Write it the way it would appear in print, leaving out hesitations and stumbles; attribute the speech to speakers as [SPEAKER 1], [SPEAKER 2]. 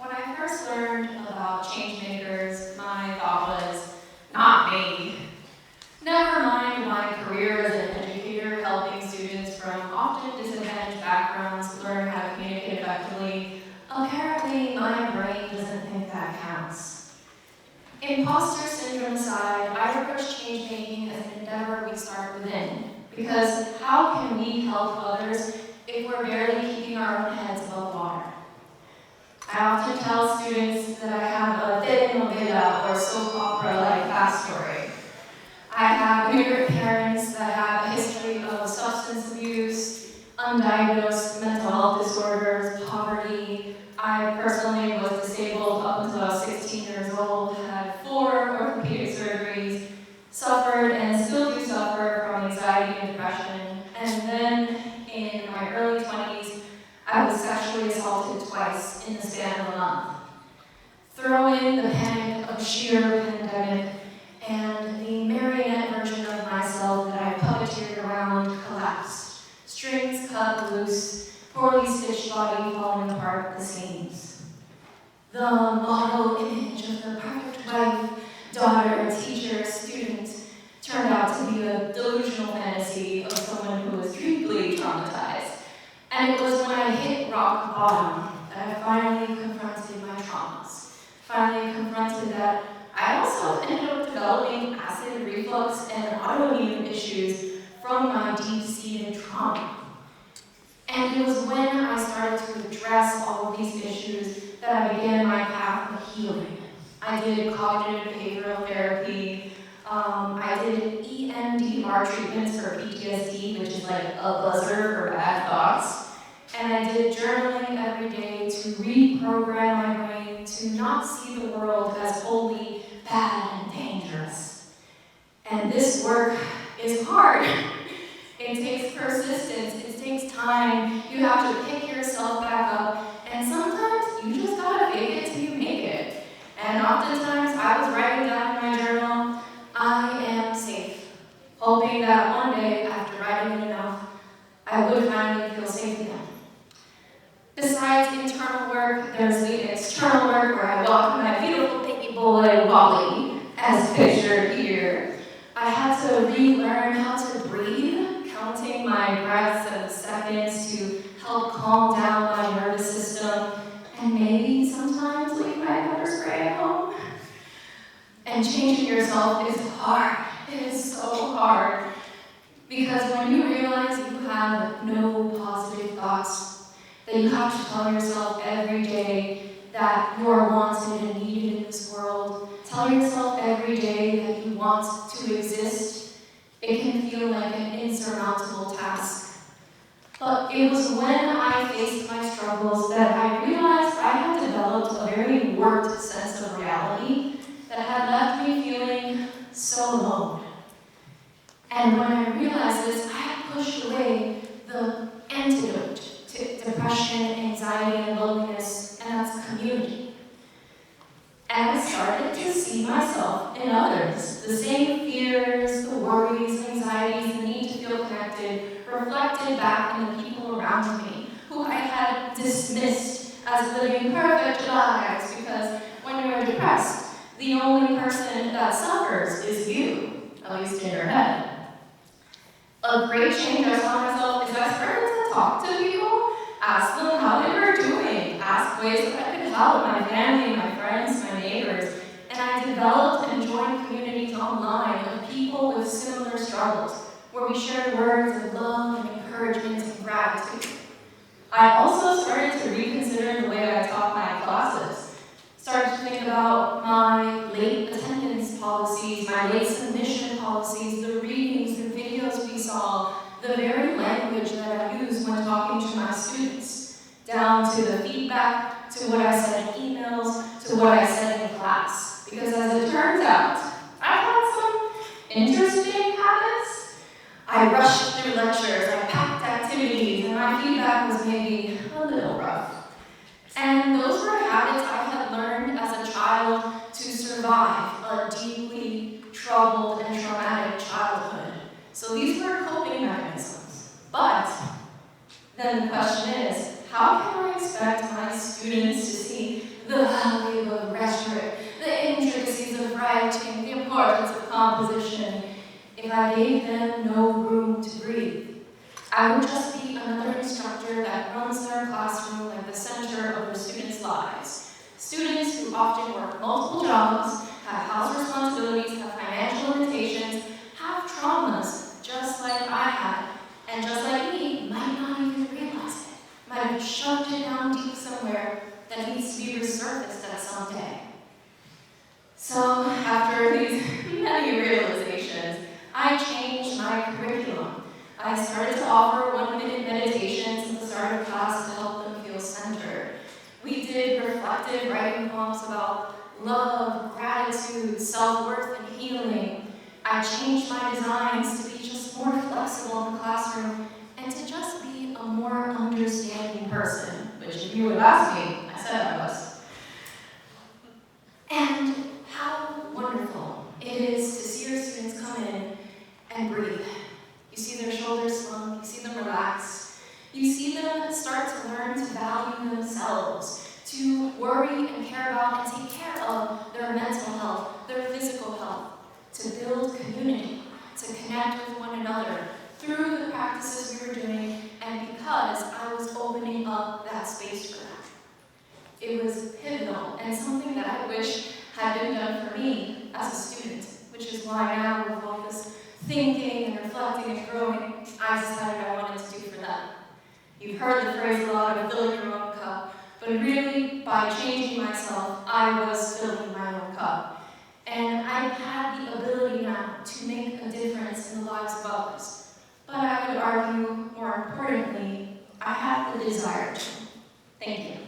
[SPEAKER 1] When I first learned about Changemakers, my thought was, not me. Never mind my career as an educator helping students from often disadvantaged backgrounds learn how to communicate effectively. Apparently, my brain doesn't think that counts. Imposter syndrome aside, I approach change making as an endeavor we start within. Because how can we help others if we're barely keeping our own heads above water? I often tell students that I have a telenovela or soap opera-like backstory. I have immigrant parents that have a history of substance abuse, undiagnosed mental health disorders, poverty. I personally was disabled up until I was 16 years old, had 4 orthopedic surgeries, suffered and still do suffer from anxiety and depression. And then in my early 20s, I was sexually assaulted twice in the span of a month. Throw in the panic of sheer pandemic and the marionette version of myself that I puppeteered around collapsed. Strings cut loose, poorly stitched body falling apart at the seams. The model image of the perfect wife, daughter, teacher, student turned out to be a delusional fantasy of someone who was deeply traumatized. And it was when I hit rock bottom that I finally confronted my traumas. Finally confronted that I also ended up developing acid reflux and autoimmune issues from my deep-seated trauma. And it was when I started to address all of these issues that I began my path of healing. I did cognitive behavioral therapy. I did EMDR treatments for PTSD, which is like a buzzer for bad thoughts. And I did journaling every day to reprogram my brain to not see the world as wholly bad and dangerous. And this work is hard. It takes persistence, it takes time. You have to pick yourself back up, and sometimes you just gotta fake it till you make it. And oftentimes I was writing down in my journal, I am safe, hoping that one day, after writing it enough, I would finally feel safe again. Besides internal work, there's the external work where I walk my beautiful baby boy, Wally, as pictured here. I had to relearn how to breathe, counting my breaths and seconds to help calm down my nervous system, and maybe sometimes leave my pepper spray at home. And changing yourself is hard. It is so hard. Because when you realize you have no positive thoughts, that you have to tell yourself every day that you're wanted and needed in this world, tell yourself every day that you want to exist, it can feel like an insurmountable task. But it was when I faced my struggles that I realized I had developed a very warped sense of reality that had left me feeling so alone. And when I realized this, I had pushed away the antidote to depression, anxiety, and loneliness, and that's community. And I started to see myself in others. The same fears, the worries, anxieties, the need to feel connected, reflected back in the people around me, who I had dismissed as living perfect lives, because when you're depressed, the only person that suffers is you, at least in your head. A great change I saw myself is I started to talk to people, ask them how they were doing, ask ways that I could help my family, my friends, my neighbors, and I developed and joined communities online of people with similar struggles, where we shared words of love and encouragement and gratitude. I also started to reconsider the way I taught my classes, started to think about my late attendance policies, my late submission policies, the readings, the videos we saw, the very language that I use when talking to my students, down to the feedback, to what I said in emails, to what I said in class. Because as it turns out, I had some interesting habits. I rushed through lectures, I packed activities, and my feedback was maybe a little rough. And those were habits I had learned as a child to survive a deeply troubled and traumatic childhood. So these were coping mechanisms. But then the question is, how can I expect my students to see the value of rhetoric, the intricacies of writing, the importance of composition, if I gave them no room to breathe. I would just be another instructor that runs their classroom like the center of their students' lives. Students who often work multiple jobs, have house responsibilities, have financial limitations, have traumas just like I had, and just like me, might not even realize it, might have shoved it down deep somewhere that needs to be resurfaced at some day. So after these many realizations, I changed my curriculum. I started to offer 1-minute meditations at the start of class to help them feel centered. We did reflective writing poems about love, gratitude, self-worth, and healing. I changed my designs to be just more flexible in the classroom and to just be a more understanding person, which if you would ask me, I said I was. And how wonderful it is to see your students come in and breathe. You see their shoulders slump, you see them relax, you see them start to learn to value themselves, to worry and care about and take care of their mental health, their physical health, to build community, to connect with one another through the practices we were doing, and because I was opening up that space for them. It was pivotal and something that I wish had been done for me as a student, which is why now with all this thinking and reflecting and growing, I decided I wanted to do for them. You've heard the phrase a lot of filling your own cup, but really, by changing myself, I was filling my own cup. And I had the ability now to make a difference in the lives of others. But I would argue, more importantly, I had the desire to. Thank you.